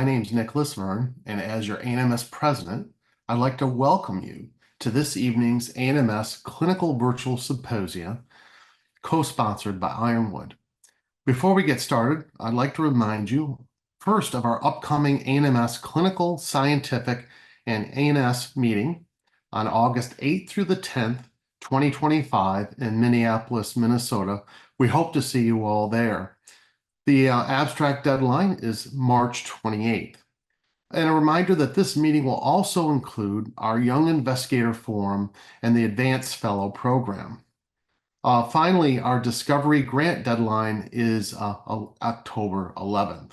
my name's Nicholas Verne, and as your ANMS president, I'd like to welcome you to this evening's ANMS Clinical Virtual Symposium, co-sponsored by Ironwood. Before we get started, I'd like to remind you first of our upcoming ANMS Clinical, Scientific, and ANS meeting on August 8th through the 10th, 2025 in Minneapolis, Minnesota. We hope to see you all there. The abstract deadline is March 28th. And a reminder that this meeting will also include our Young Investigator Forum and the Advanced Fellow Program. Finally, our Discovery Grant deadline is October 11th.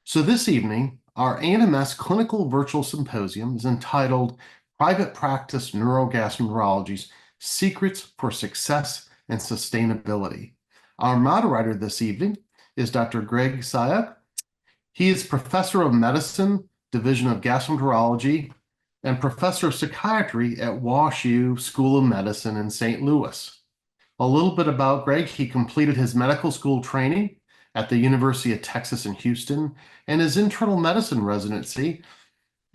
So this evening, our ANMS Clinical Virtual Symposium is entitled Private Practice Neurogastroenterology's Secrets for Success and Sustainability. Our moderator this evening is Dr. Greg Sayuk. He is Professor of Medicine, Division of Gastroenterology, and Professor of Psychiatry at WashU School of Medicine in St. Louis. A little bit about Greg: he completed his medical school training at the University of Texas in Houston and his internal medicine residency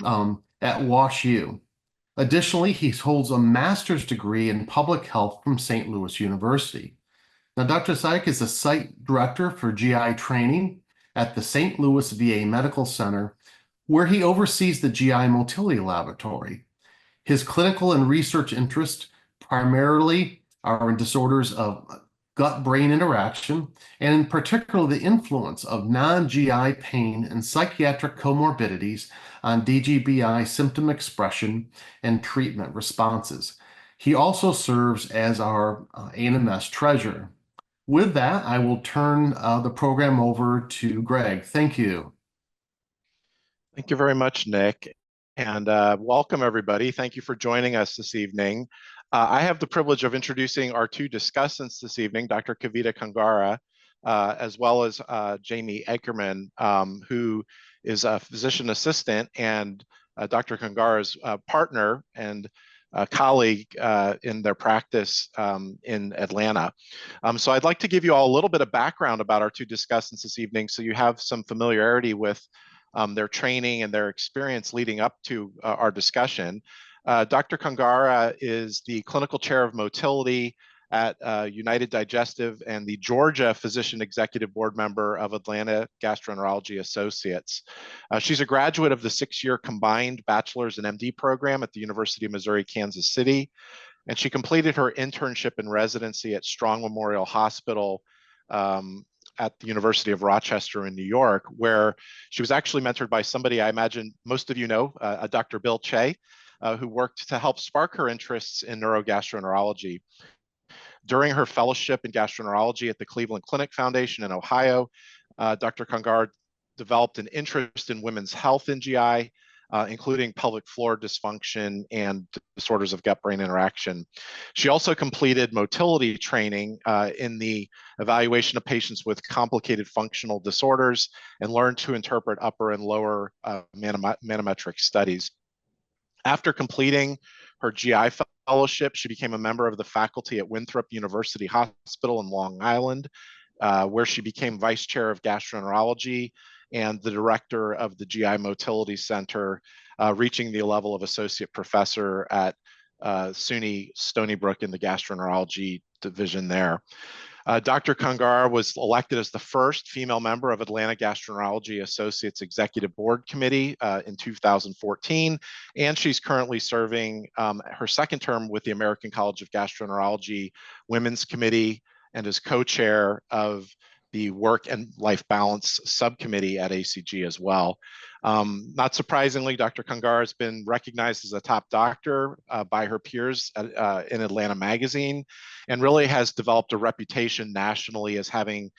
at WashU. Additionally, he holds a master's degree in public health from St. Louis University. Now, Dr. Sayuk is the site director for GI training at the St. Louis VA Medical Center, where he oversees the GI Motility Laboratory. His clinical and research interests primarily are in disorders of gut-brain interaction, and in particular the influence of non-GI pain and psychiatric comorbidities on DGBI symptom expression and treatment responses. He also serves as our ANMS treasurer. With that, I will turn the program over to Greg. Thank you. Thank you very much, Nick, and welcome everybody. Thank you for joining us this evening. I have the privilege of introducing our two discussants this evening, Dr. Kavita Kongara, as well as Jaime Ackerman, who is a physician assistant and Dr. Kongara's partner and colleague in their practice in Atlanta. So I'd like to give you all a little bit of background about our two discussants this evening so you have some familiarity with their training and their experience leading up to our discussion. Dr. Kongara is the clinical chair of motility at United Digestive and the Georgia Physician Executive Board member of Atlanta Gastroenterology Associates. She's a graduate of the 6-year combined bachelor's and MD program at the University of Missouri, Kansas City, and she completed her internship and residency at Strong Memorial Hospital at the University of Rochester in New York, where she was actually mentored by somebody I imagine most of you know, Dr. Bill Che, who worked to help spark her interests in neurogastroenterology. During her fellowship in gastroenterology at the Cleveland Clinic Foundation in Ohio, Dr. Kongara developed an interest in women's health in GI, including pelvic floor dysfunction and disorders of gut-brain interaction. She also completed motility training in the evaluation of patients with complicated functional disorders and learned to interpret upper and lower manometric studies. After completing her GI fellowship, she became a member of the faculty at Winthrop University Hospital in Long Island, where she became vice chair of gastroenterology and the director of the GI Motility Center, reaching the level of associate professor at SUNY Stony Brook in the gastroenterology division there. Dr. Kongara was elected as the first female member of Atlanta Gastroenterology Associates Executive Board Committee in 2014, and she's currently serving her second term with the American College of Gastroenterology Women's Committee and is co-chair of the Work and Life Balance Subcommittee at ACG as well. Not surprisingly, Dr. Kongara has been recognized as a top doctor by her peers in Atlanta Magazine, and really has developed a reputation nationally as having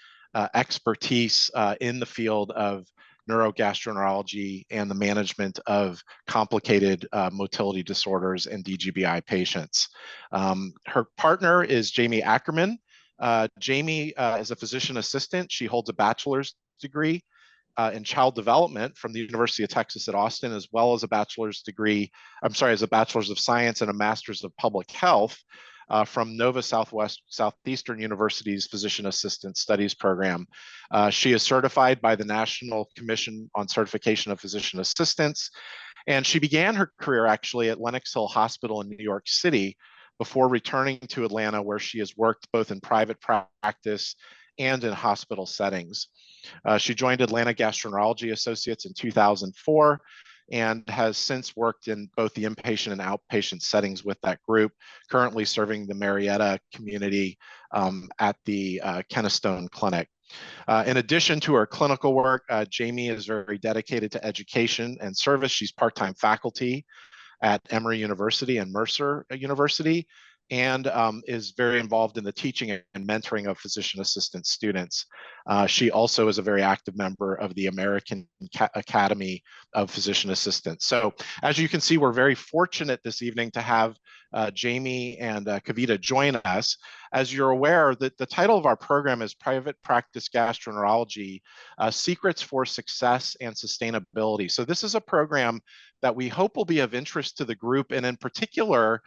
expertise in the field of neurogastroenterology and the management of complicated motility disorders and DGBI patients. Her partner is Jaime Ackerman. Jaime is a physician assistant. She holds a bachelor's degree in child development from the University of Texas at Austin, as well as a bachelor's degree, as a bachelor's of science and a master's of public health from Nova Southeastern University's Physician Assistant Studies program. She is certified by the National Commission on Certification of Physician Assistants, and she began her career actually at Lenox Hill Hospital in New York City before returning to Atlanta, where she has worked both in private practice and in hospital settings. She joined Atlanta Gastroenterology Associates in 2004 and has since worked in both the inpatient and outpatient settings with that group, currently serving the Marietta community at the Kennestone Clinic. In addition to her clinical work, Jaime is very dedicated to education and service. She's part-time faculty at Emory University and Mercer University, and is very involved in the teaching and mentoring of physician assistant students. She also is a very active member of the American Academy of Physician Assistants. So as you can see, we're very fortunate this evening to have Jaime and Kavita join us. As you're aware, the title of our program is Private Practice Gastroenterology, Secrets for Success and Sustainability. So this is a program that we hope will be of interest to the group, and in particular,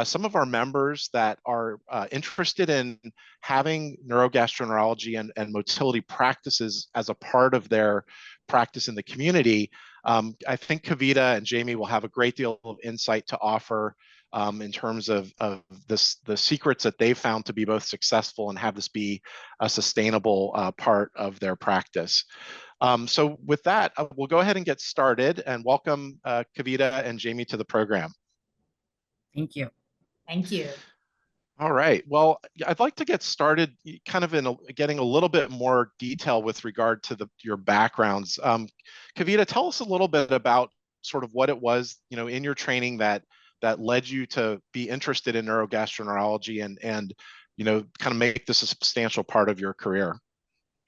some of our members that are interested in having neurogastroenterology and motility practices as a part of their practice in the community. I think Kavita and Jaime will have a great deal of insight to offer in terms of the secrets that they've found to be both successful and have this be a sustainable part of their practice. So with that, we'll go ahead and get started and welcome Kavita and Jaime to the program. Thank you. Thank you. All right. Well, I'd like to get started kind of in getting a little bit more detail with regard to your backgrounds. Kavita, tell us a little bit about sort of what it was, in your training that led you to be interested in neurogastroenterology and kind of make this a substantial part of your career.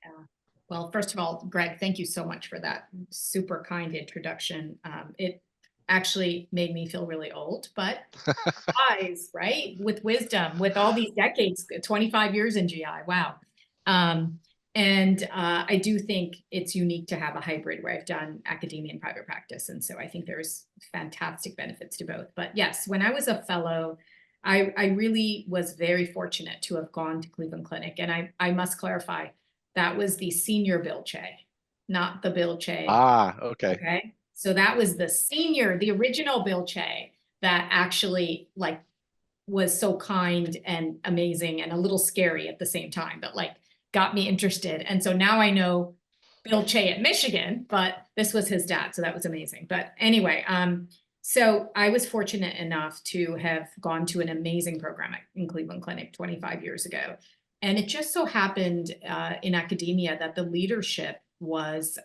Yeah. Well, first of all, Greg, thank you so much for that super kind introduction. It actually made me feel really old, but wise, right? With wisdom, with all these decades, 25 years in GI, wow. I do think it's unique to have a hybrid where I've done academia and private practice. And so I think there's fantastic benefits to both. But yes, when I was a fellow, I really was very fortunate to have gone to Cleveland Clinic. And I must clarify, that was the senior Bill Che, not the Bill Che. Ah, okay. Okay. So that was the original Bill Che that actually was so kind and amazing and a little scary at the same time, but got me interested. And so now I know Bill Che at Michigan, but this was his dad. So that was amazing. But anyway, so I was fortunate enough to have gone to an amazing program in Cleveland Clinic 25 years ago. And it just so happened in academia that the leadership was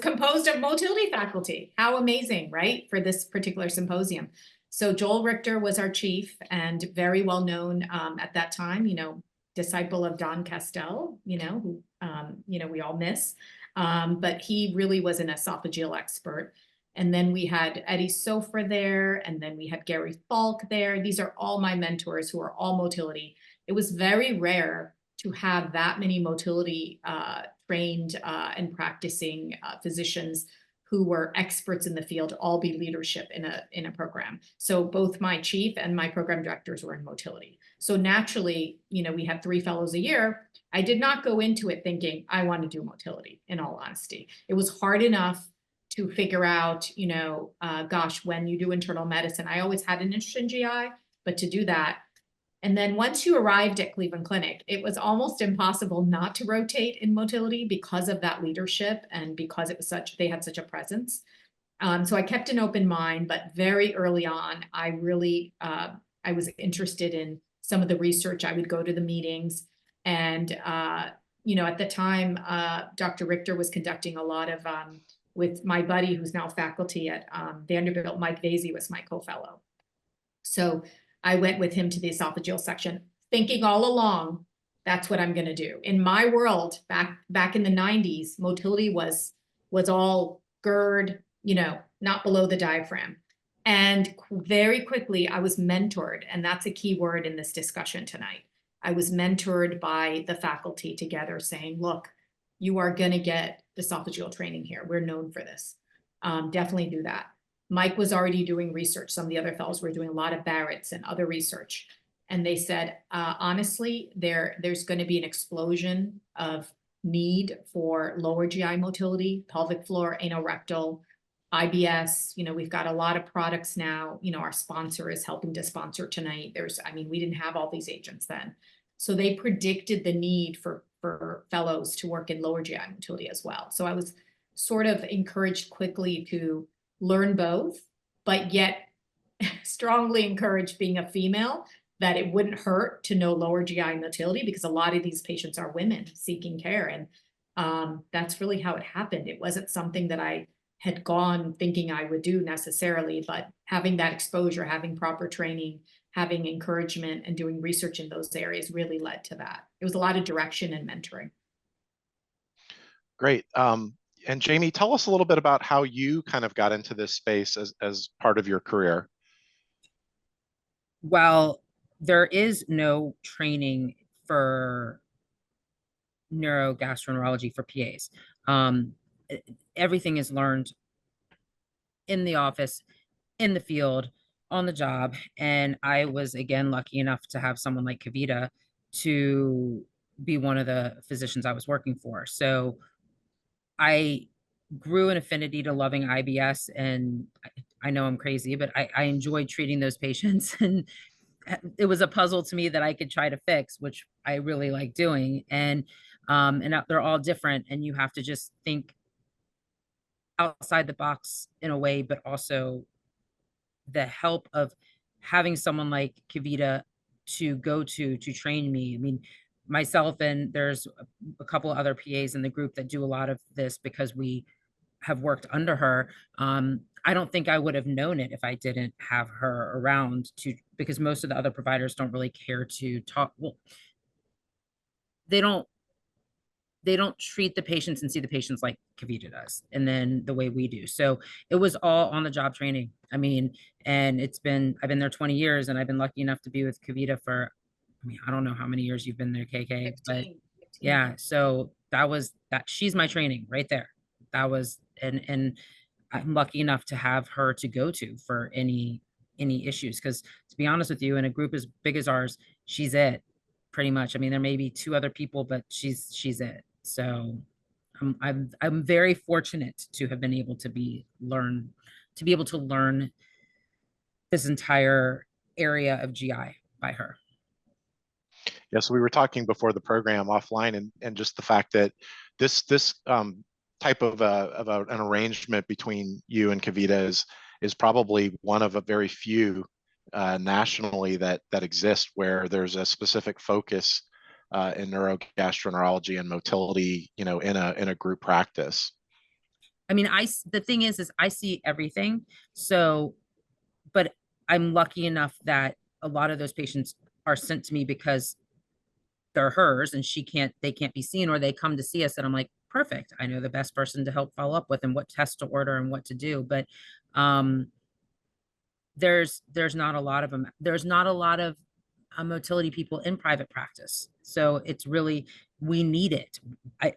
composed of motility faculty. How amazing, right? For this particular symposium. So Joel Richter was our chief and very well known at that time, disciple of Don Castell, who, we all miss. But he really was an esophageal expert. And then we had Eddie Sofra there, and then we had Gary Falk there. These are all my mentors who are all motility. It was very rare to have that many motility trained and practicing physicians who were experts in the field all be leadership in a program. So both my chief and my program directors were in motility. So naturally, we had 3 fellows a year. I did not go into it thinking I want to do motility, in all honesty. It was hard enough to figure out, gosh, when you do internal medicine, I always had an interest in GI, but to do that. And then once you arrived at Cleveland Clinic, it was almost impossible not to rotate in motility because of that leadership and because it was they had such a presence. So I kept an open mind, but very early on, I really, I was interested in some of the research. I would go to the meetings and, at the time, Dr. Richter was conducting a lot of, with my buddy who's now faculty at Vanderbilt, Mike Vasey was my co-fellow. So I went with him to the esophageal section, thinking all along, that's what I'm going to do. In my world, back in the 90s, motility was all GERD, not below the diaphragm. And very quickly, I was mentored, and that's a key word in this discussion tonight. I was mentored by the faculty together saying, look, you are going to get esophageal training here. We're known for this. Definitely do that. Mike was already doing research. Some of the other fellows were doing a lot of Barrett's and other research. And they said, honestly, there's going to be an explosion of need for lower GI motility, pelvic floor, anorectal, IBS. You know, we've got a lot of products now. You know, our sponsor is helping to sponsor tonight. We didn't have all these agents then. So they predicted the need for fellows to work in lower GI motility as well. So I was sort of encouraged quickly to learn both, but yet strongly encouraged, being a female, that it wouldn't hurt to know lower GI motility, because a lot of these patients are women seeking care. And that's really how it happened. It wasn't something that I had gone thinking I would do necessarily, but having that exposure, having proper training, having encouragement, and doing research in those areas really led to that. It was a lot of direction and mentoring. Great. And Jaime, tell us a little bit about how you kind of got into this space as part of your career. Well, there is no training for neurogastroenterology for PAs. Everything is learned in the office, in the field, on the job. And I was, again, lucky enough to have someone like Kavita to be one of the physicians I was working for. So I grew an affinity to loving IBS, and I know I'm crazy, but I enjoyed treating those patients. And it was a puzzle to me that I could try to fix, which I really like doing. And they're all different, and you have to just think outside the box in a way, but also the help of having someone like Kavita to go to train me. I mean, myself, and there's a couple of other PAs in the group that do a lot of this because we have worked under her. I don't think I would have known it if I didn't have her around, because most of the other providers don't really care to talk. Well, they don't treat the patients and see the patients like Kavita does, and then the way we do. So it was all on the job training. I mean, and I've been there 20 years, and I've been lucky enough to be with Kavita for, I don't know how many years you've been there, KK, 15. but yeah. So she's my training right there. That was, and I'm lucky enough to have her to go to for any issues. Because to be honest with you, in a group as big as ours, she's it, pretty much. I mean, there may be two other people, but she's it. So I'm very fortunate to have been able to learn this entire area of GI by her. Yes, we were talking before the program offline, and just the fact that this type of an arrangement between you and Kavita is probably one of a very few nationally that exist, where there's a specific focus in neurogastroenterology and motility, you know, in a group practice. I mean, the thing is I see everything. So, but I'm lucky enough that a lot of those patients are sent to me because they're hers, and they can't be seen, or they come to see us, and I'm like, perfect. I know the best person to help follow up with, and what test to order and what to do. But there's not a lot of them. There's not a lot of motility people in private practice. So it's really, we need it.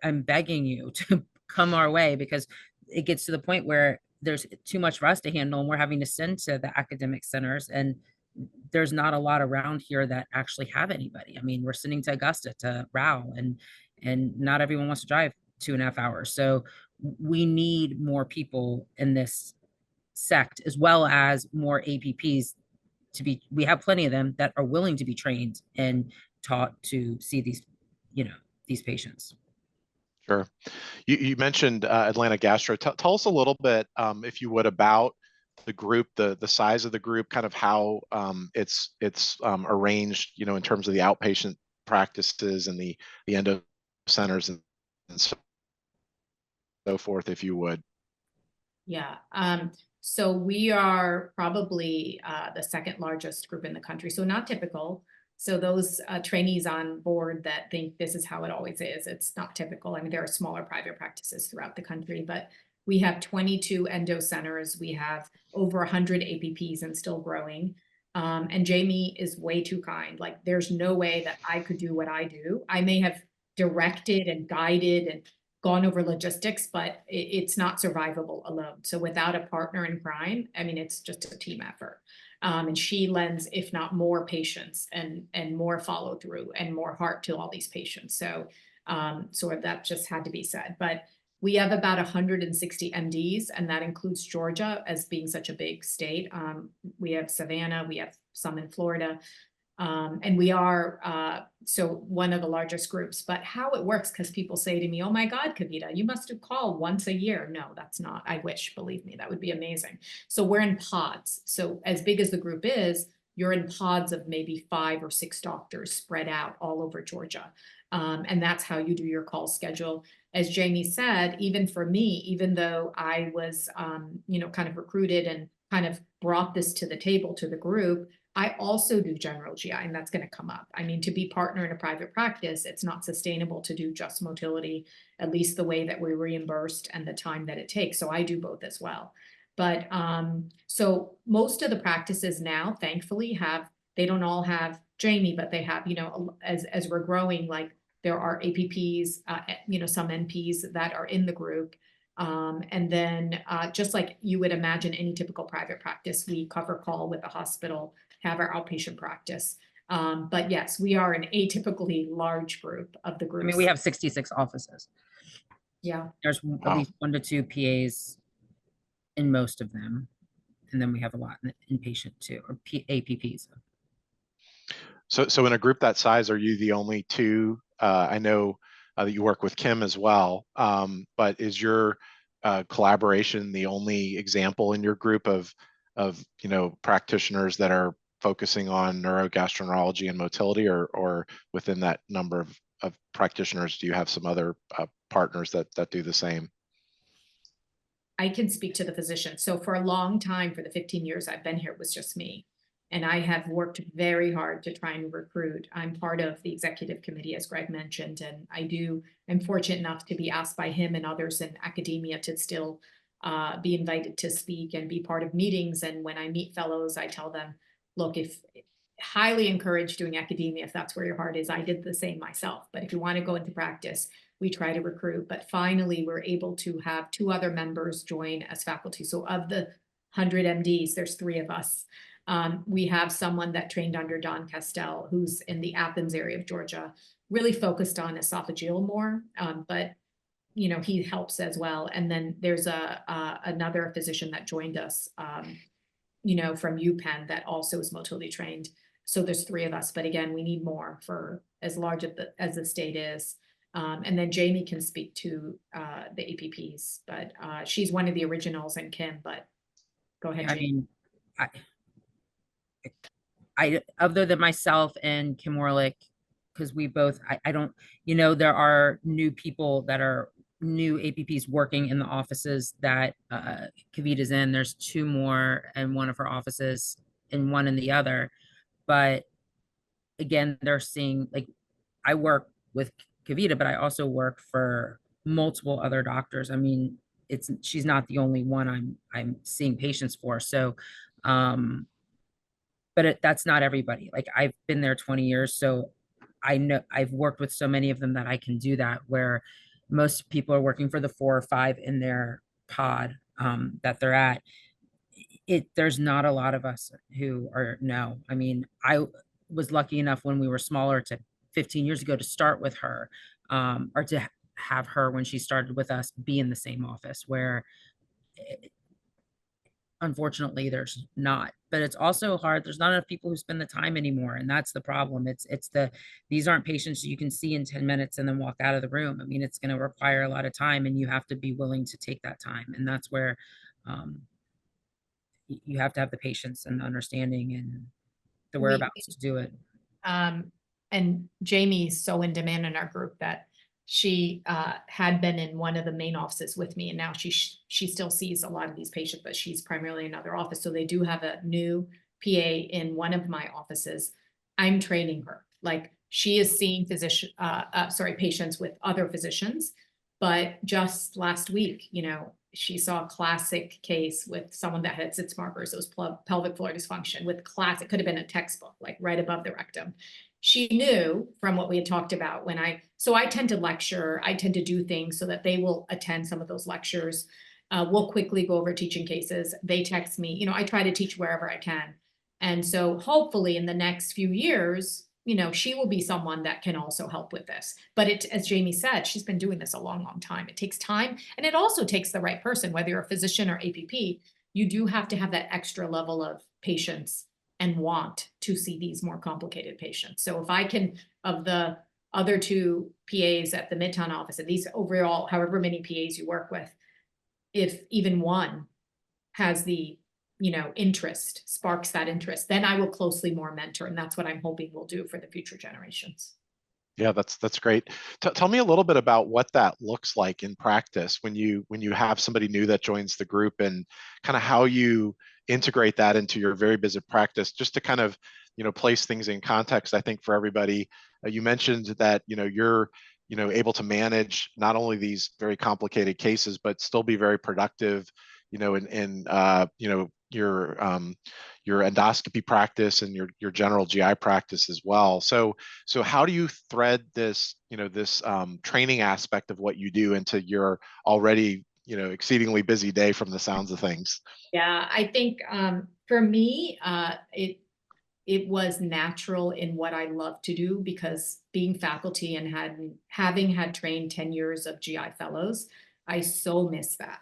I'm begging you to come our way, because it gets to the point where there's too much for us to handle, and we're having to send to the academic centers, and there's not a lot around here that actually have anybody. I mean, we're sending to Augusta, to Rao, and not everyone wants to drive 2.5 hours. So we need more people in this sect, as well as more APPs we have plenty of them that are willing to be trained and taught to see these patients. Sure. You mentioned Atlanta Gastro. Tell us a little bit, if you would, about the group, the size of the group, kind of how it's arranged, you know, in terms of the outpatient practices and the endo centers and so forth, if you would. Yeah. So we are probably the second largest group in the country. So not typical. So those trainees on board that think this is how it always is, it's not typical. I mean, there are smaller private practices throughout the country, but we have 22 endo centers. We have over 100 APPs and still growing. And Jaime is way too kind. Like, there's no way that I could do what I do. I may have directed and guided and gone over logistics, but it's not survivable alone. So without a partner in crime, I mean, it's just a team effort. And she lends, if not more, patience and more follow through and more heart to all these patients. So that just had to be said. But we have about 160 MDs, and that includes Georgia as being such a big state. We have Savannah, we have some in Florida. And we are so one of the largest groups. But how it works, because people say to me, oh my God, Kavita, you must have called once a year. No, that's not. I wish, believe me, that would be amazing. So we're in pods. So as big as the group is, you're in pods of maybe 5 or 6 doctors spread out all over Georgia. And that's how you do your call schedule. As Jaime said, even for me, even though I was, kind of recruited and kind of brought this to the table to the group, I also do general GI, and that's going to come up. I mean, to be partner in a private practice, it's not sustainable to do just motility, at least the way that we're reimbursed and the time that it takes. So I do both as well. But so most of the practices now, thankfully, they don't all have Jaime, but they have, as we're growing, like there are APPs, some NPs that are in the group. And then just like you would imagine any typical private practice, we cover call with the hospital, have our outpatient practice. But yes, we are an atypically large group of the group. I mean, we have 66 offices. Yeah. There's at least 1 to 2 PAs in most of them. And then we have a lot in inpatient too, or APPs. So in a group that size, are you the only 2? I know that you work with Kim as well, but is your collaboration the only example in your group of practitioners that are focusing on neurogastroenterology and motility, or within that number of practitioners, do you have some other partners that do the same? I can speak to the physician. So for a long time, for the 15 years I've been here, it was just me. And I have worked very hard to try and recruit. I'm part of the executive committee, as Greg mentioned, and I'm fortunate enough to be asked by him and others in academia to still be invited to speak and be part of meetings. And when I meet fellows, I tell them, look, if highly encourage doing academia, if that's where your heart is. I did the same myself. But if you want to go into practice, we try to recruit. But finally, we're able to have 2 other members join as faculty. So of the 100 MDs, there's 3 of us. We have someone that trained under Don Castell, who's in the Athens area of Georgia, really focused on esophageal more, but he helps as well. And then there's another physician that joined us, from UPenn that also is motility trained. So there's 3 of us, but again, we need more for as large as the state is. And then Jaime can speak to the APPs, but she's one of the originals, and Kim, but go ahead, Jaime. I mean, I other than myself and Kim Warlick, because we both, I don't, there are new people that are new APPs working in the offices that Kavita's in. There's 2 more in one of her offices and 1 in the other. But again, they're seeing, like, I work with Kavita, but I also work for multiple other doctors. I mean, she's not the only one I'm seeing patients for. So, but that's not everybody. Like, I've been there 20 years, so I know I've worked with so many of them that I can do that, where most people are working for the 4 or 5 in their pod that they're at. There's not a lot of us who are, no. I mean, I was lucky enough when we were smaller 15 years ago to start with her, or to have her when she started with us be in the same office, where unfortunately there's not. But it's also hard. There's not enough people who spend the time anymore, and that's the problem. These aren't patients you can see in 10 minutes and then walk out of the room. I mean, it's going to require a lot of time, and you have to be willing to take that time, and that's where you have to have the patience and the understanding and the whereabouts to do it. And Jamie's so in demand in our group that she had been in one of the main offices with me, and now she still sees a lot of these patients, but she's primarily in another office. So they do have a new PA in one of my offices. I'm training her. Like, she is seeing patients with other physicians, but just last week, she saw a classic case with someone that had Sitzmarkers, those pelvic floor dysfunction with classic, could have been a textbook, like right above the rectum. she knew from what we had talked about so I tend to lecture, I tend to do things so that they will attend some of those lectures. We'll quickly go over teaching cases. They text me, I try to teach wherever I can. And so hopefully in the next few years, she will be someone that can also help with this. But as Jaime said, she's been doing this a long, long time. It takes time, and it also takes the right person, whether you're a physician or APP. You do have to have that extra level of patience and want to see these more complicated patients. So if I can, of the other two PAs at the Midtown office, and these overall, however many PAs you work with, if even one has the interest, sparks that interest, then I will closely more mentor. And that's what I'm hoping we'll do for the future generations. Yeah, that's great. Tell me a little bit about what that looks like in practice when you have somebody new that joins the group, and kind of how you integrate that into your very busy practice, just to kind of place things in context. I think for everybody, you mentioned that you're able to manage not only these very complicated cases, but still be very productive in your endoscopy practice and your general GI practice as well. So how do you thread this training aspect of what you do into your already exceedingly busy day, from the sounds of things? Yeah, I think for me, it was natural in what I love to do, because being faculty and having had trained 10 years of GI fellows, I so miss that.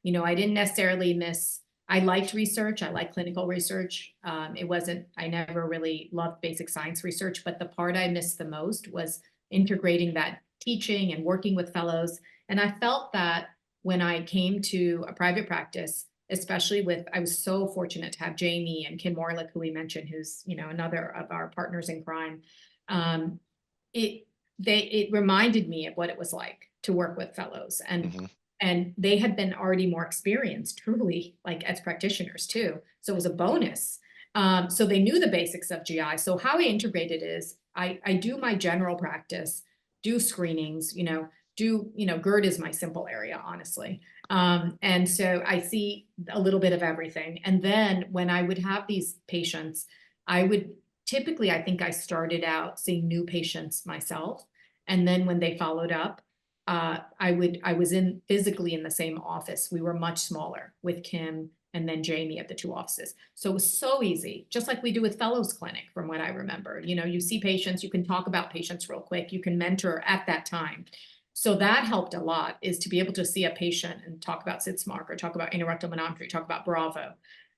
I didn't necessarily miss, I liked research. I like clinical research. I never really loved basic science research, but the part I missed the most was integrating that teaching and working with fellows. And I felt that when I came to a private practice, especially I was so fortunate to have Jaime and Kim Morlick, who we mentioned, who's, another of our partners in crime. It reminded me of what it was like to work with fellows, and they had been already more experienced, truly, like as practitioners too. So it was a bonus. So they knew the basics of GI. So how I integrated is I do my general practice, do screenings, GERD is my simple area, honestly. And so I see a little bit of everything. And then when I would have these patients, typically, I think I started out seeing new patients myself. And then when they followed up, I was physically in the same office. We were much smaller with Kim and then Jaime at the two offices. So it was so easy, just like we do with Fellows Clinic, from what I remember. You see patients, you can talk about patients real quick, you can mentor at that time. So that helped a lot, is to be able to see a patient and talk about SITSMARC or talk about anorectal manometry, talk about Bravo,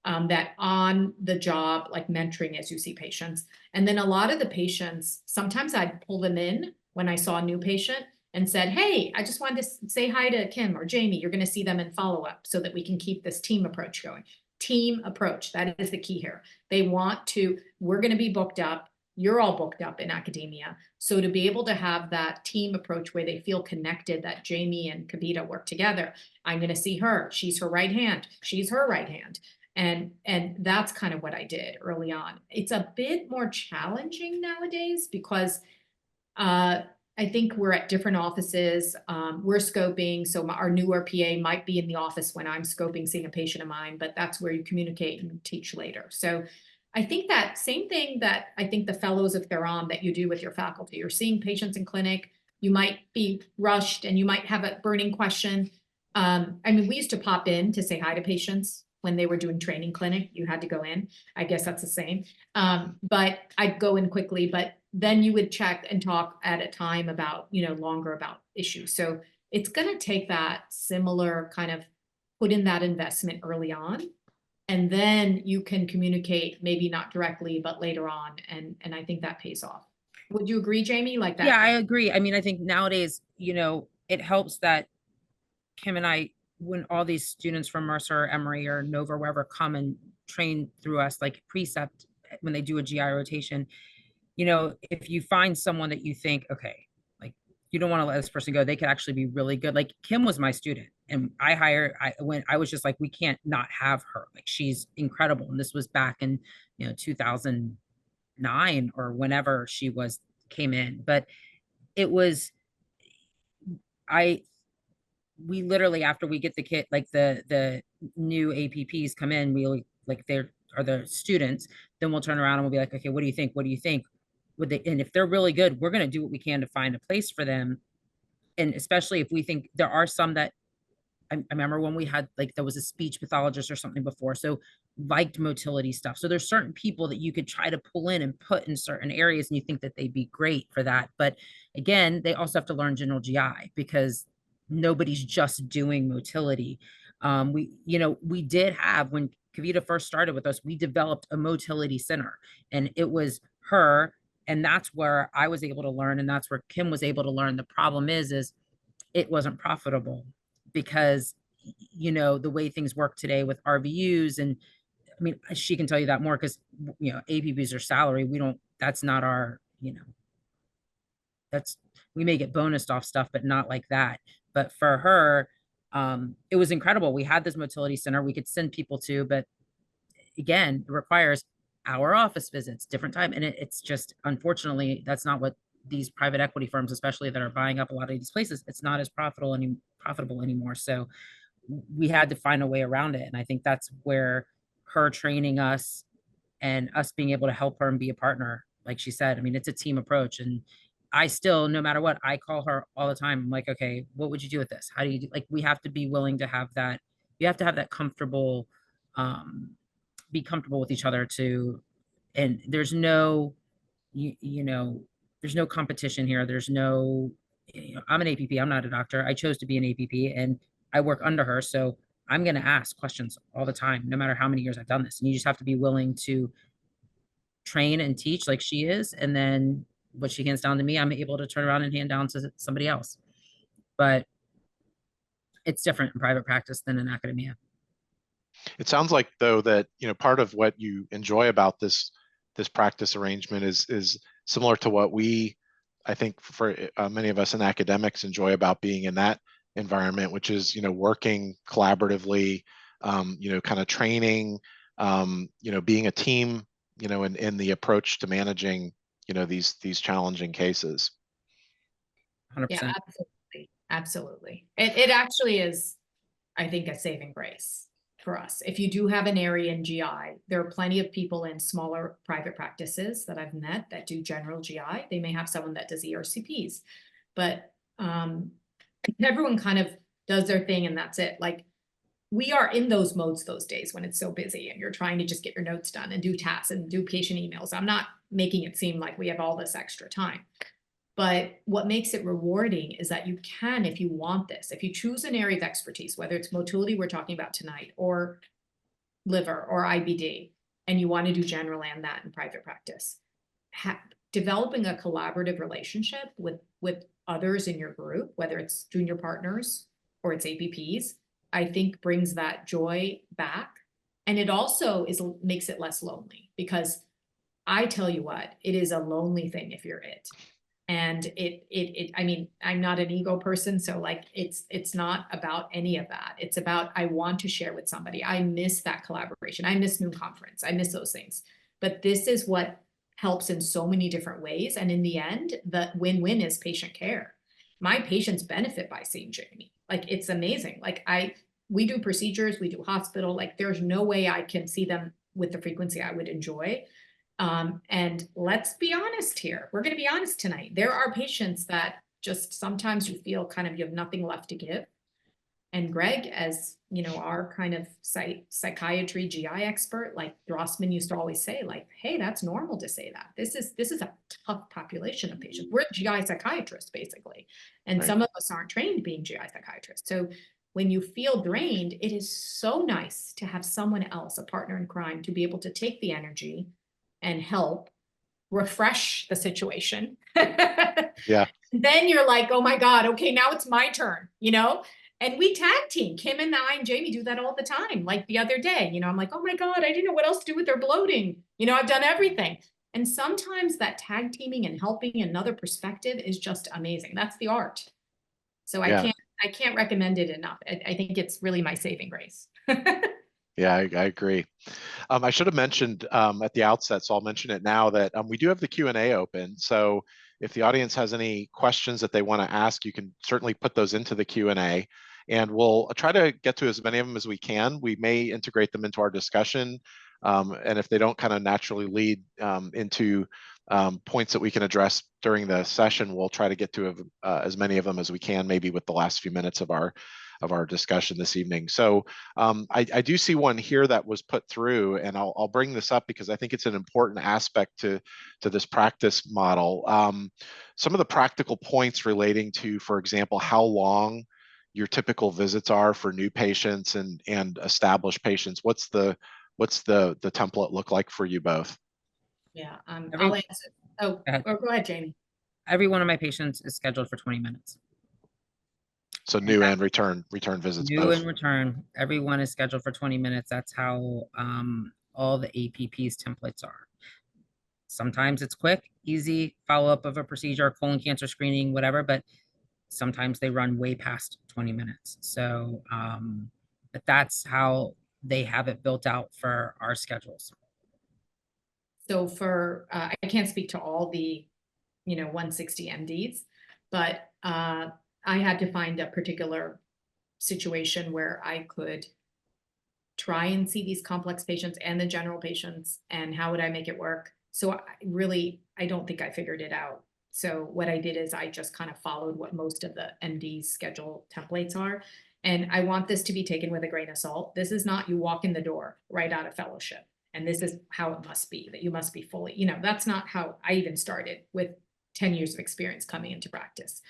that on the job, like mentoring as you see patients. And then a lot of the patients, sometimes I'd pull them in when I saw a new patient and said, hey, I just wanted to say hi to Kim or Jaime. You're going to see them in follow-up so that we can keep this team approach going. Team approach, that is the key here. We're going to be booked up. You're all booked up in academia. So to be able to have that team approach where they feel connected, that Jaime and Kavita work together, I'm going to see her. She's her right hand. She's her right hand. And that's kind of what I did early on. It's a bit more challenging nowadays because I think we're at different offices. We're scoping. So our newer PA might be in the office when I'm scoping, seeing a patient of mine, but that's where you communicate and teach later. So I think that same thing that I think the fellows, if they're on, that you do with your faculty, you're seeing patients in clinic, you might be rushed and you might have a burning question. We used to pop in to say hi to patients when they were doing training clinic. You had to go in. I guess that's the same. But I'd go in quickly, but then you would check and talk at a time about, longer about issues. So it's going to take that similar kind of put in that investment early on. And then you can communicate, maybe not directly, but later on. And I think that pays off. Would you agree, Jaime? Like that? Yeah, I agree. I think nowadays, it helps that Kim and I, when all these students from Mercer, Emory, or Nova, or wherever, come and train through us, like Precept, when they do a GI rotation, if you find someone that you think, okay, like you don't want to let this person go, they could actually be really good. Like Kim was my student, and when I was just like, we can't not have her. Like she's incredible. And this was back in 2009 or whenever she came in. But it was we literally, after we get the kit, like the new APPs come in, we like, they're the students, then we'll turn around and we'll be like, okay, what do you think? What do you think? and if they're really good, we're going to do what we can to find a place for them. And especially if we think there are some that I remember when we had, like, there was a speech pathologist or something before, so liked motility stuff. So there's certain people that you could try to pull in and put in certain areas, and you think that they'd be great for that. But again, they also have to learn general GI, because nobody's just doing motility. We did have, when Kavita first started with us, we developed a motility center, and it was her, and that's where I was able to learn, and that's where Kim was able to learn. The problem is it wasn't profitable, because the way things work today with RVUs, and I mean, she can tell you that more, because APPs are salary. We don't, that's not our, that's, we may get bonused off stuff, but not like that. But for her, it was incredible. We had this motility center we could send people to, but again, it requires our office visits, different time. And it's just, unfortunately, that's not what these private equity firms, especially that are buying up a lot of these places, it's not as profitable anymore. So we had to find a way around it. And I think that's where her training us and us being able to help her and be a partner, like she said, I mean, it's a team approach. And I still, no matter what, I call her all the time. I'm like, okay, what would you do with this? How do you do? Like, we have to be willing to have that. You have to have that comfortable, be comfortable with each other too. And there's no, there's no competition here. There's no, I'm an APP. I'm not a doctor. I chose to be an APP, and I work under her. So I'm going to ask questions all the time, no matter how many years I've done this. And you just have to be willing to train and teach like she is. And then what she hands down to me, I'm able to turn around and hand down to somebody else. But it's different in private practice than in academia. It sounds like, though, that part of what you enjoy about this practice arrangement is similar to what I think for many of us in academics enjoy about being in that environment, which is working collaboratively, kind of training, being a team, in the approach to managing these challenging cases. 100%. Yeah, absolutely. It actually is, I think, a saving grace for us. If you do have an area in GI, there are plenty of people in smaller private practices that I've met that do general GI. They may have someone that does ERCPs, but everyone kind of does their thing and that's it. Like, we are in those modes those days when it's so busy and you're trying to just get your notes done and do tasks and do patient emails. I'm not making it seem like we have all this extra time. But what makes it rewarding is that you can, if you want this, if you choose an area of expertise, whether it's motility we're talking about tonight, or liver or IBD, and you want to do general and that in private practice, developing a collaborative relationship with others in your group, whether it's junior partners or it's APPs, I think brings that joy back. And it also makes it less lonely, because I tell you what, it is a lonely thing if you're it. And I mean, I'm not an ego person, so like, it's not about any of that. It's about, I want to share with somebody. I miss that collaboration. I miss Noon Conference. I miss those things. But this is what helps in so many different ways. And in the end, the win-win is patient care. My patients benefit by seeing Jaime. Like, it's amazing. Like, we do procedures, we do hospital, like, there's no way I can see them with the frequency I would enjoy. And let's be honest here. We're going to be honest tonight. There are patients that just sometimes you feel kind of you have nothing left to give. And Greg, as our kind of psychiatry GI expert, like Drossman used to always say, like, hey, that's normal to say that. This is a tough population of patients. We're GI psychiatrists, basically. And Right. some of us aren't trained being GI psychiatrists. So when you feel drained, it is so nice to have someone else, a partner in crime, to be able to take the energy and help refresh the situation. Yeah. Then you're like, oh my God, okay, now it's my turn, And we tag team. Kim and I and Jaime do that all the time. Like the other day, I'm like, oh my God, I didn't know what else to do with their bloating. I've done everything. And sometimes that tag teaming and helping another perspective is just amazing. That's the art. So Yeah. I can't recommend it enough. I think it's really my saving grace. Yeah, I agree. I should have mentioned at the outset, so I'll mention it now, that we do have the Q&A open. So if the audience has any questions that they want to ask, you can certainly put those into the Q&A, and we'll try to get to as many of them as we can. We may integrate them into our discussion And if they don't kind of naturally lead into points that we can address during the session, we'll try to get to as many of them as we can, maybe with the last few minutes of our discussion this evening. So I do see one here that was put through, and I'll bring this up because I think it's an important aspect to this practice model. Some of the practical points relating to, for example, how long your typical visits are for new patients and established patients. What's the template look like for you both? Yeah, I'll answer. Oh, go ahead, Jamie. Every one of my patients is scheduled for 20 minutes. So new and return visits. New both. and return, everyone is scheduled for 20 minutes. That's how all the APP's templates are. Sometimes it's quick, easy follow-up of a procedure, colon cancer screening, whatever, but sometimes they run way past 20 minutes. So, but that's how they have it built out for our schedules. So for, I can't speak to all the, 160 MDs, but I had to find a particular situation where I could try and see these complex patients and the general patients, and how would I make it work? So I don't think I figured it out. So what I did is I just kind of followed what most of the MD's schedule templates are. And I want this to be taken with a grain of salt. This is not you walk in the door right out of fellowship, and this is how it must be, that you must be fully, that's not how I even started with 10 years of experience coming into practice.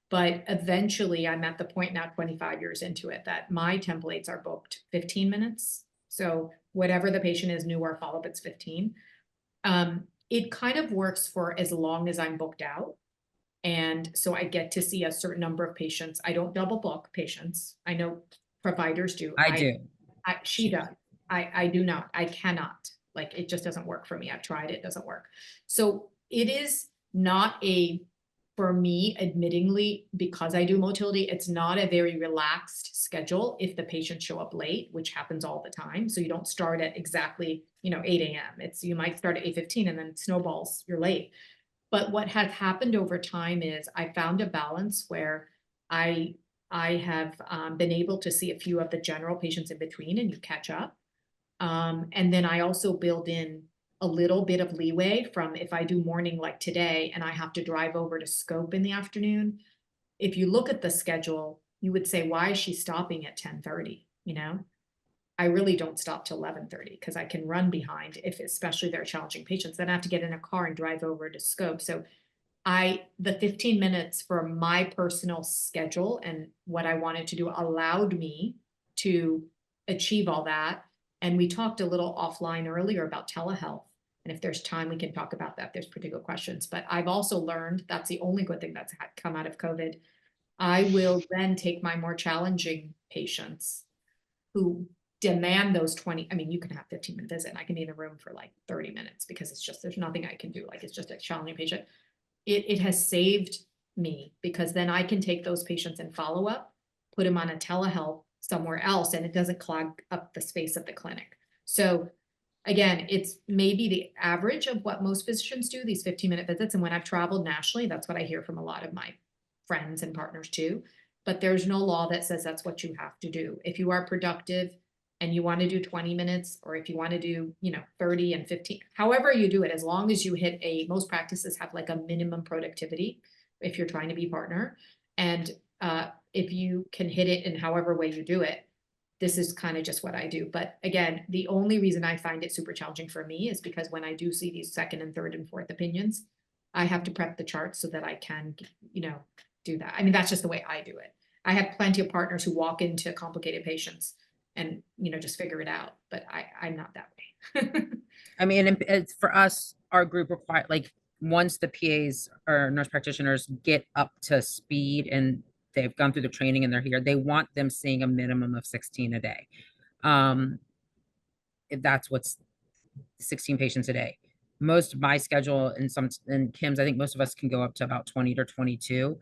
But eventually I'm at the point now, 25 years into it, that my templates are booked 15 minutes. So whatever the patient is, new or follow-up, it's 15. It kind of works for as long as I'm booked out. And so I get to see a certain number of patients. I don't double book patients. I know providers do. I do. She does. I do not. I cannot. Like, it just doesn't work for me. I've tried it, doesn't work. So it is not for me, admittingly, because I do motility, it's not a very relaxed schedule if the patients show up late, which happens all the time. So you don't start at exactly, 8 a.m. You might start at 8:15 and then it snowballs, you're late. But what has happened over time is I found a balance where I have been able to see a few of the general patients in between, and you catch up. And then I also build in a little bit of leeway from, if I do morning like today and I have to drive over to scope in the afternoon. If you look at the schedule, you would say, why is she stopping at 10:30? I really don't stop till 11:30 because I can run behind, especially they're challenging patients. Then I have to get in a car and drive over to scope. So the 15 minutes for my personal schedule and what I wanted to do allowed me to achieve all that. And we talked a little offline earlier about telehealth. And if there's time, we can talk about that. There's pretty good questions. But I've also learned that's the only good thing that's come out of COVID. I will then take my more challenging patients who demand those 20. I mean, you can have 15-minute visit and I can be in the room for like 30 minutes because it's just, there's nothing I can do. Like, it's just a challenging patient. It has saved me because then I can take those patients and follow up, put them on a telehealth somewhere else, and it doesn't clog up the space of the clinic. So again, it's maybe the average of what most physicians do, these 15-minute visits. And when I've traveled nationally, that's what I hear from a lot of my friends and partners too. But there's no law that says that's what you have to do. If you are productive and you want to do 20 minutes, or if you want to do, 30 and 15, however you do it, as long as you hit most practices have like a minimum productivity if you're trying to be partner. And if you can hit it in however way you do it, this is kind of just what I do. But again, the only reason I find it super challenging for me is because when I do see these second and third and fourth opinions, I have to prep the charts so that I can, do that. I mean, that's just the way I do it. I have plenty of partners who walk into complicated patients and, just figure it out. But I'm not that way. I mean, it's for us, our group require, like, once the PAs or nurse practitioners get up to speed and they've gone through the training and they're here, they want them seeing a minimum of 16 a day. If that's what's 16 patients a day. Most of my schedule and Kim's, I think most of us can go up to about 20 to 22.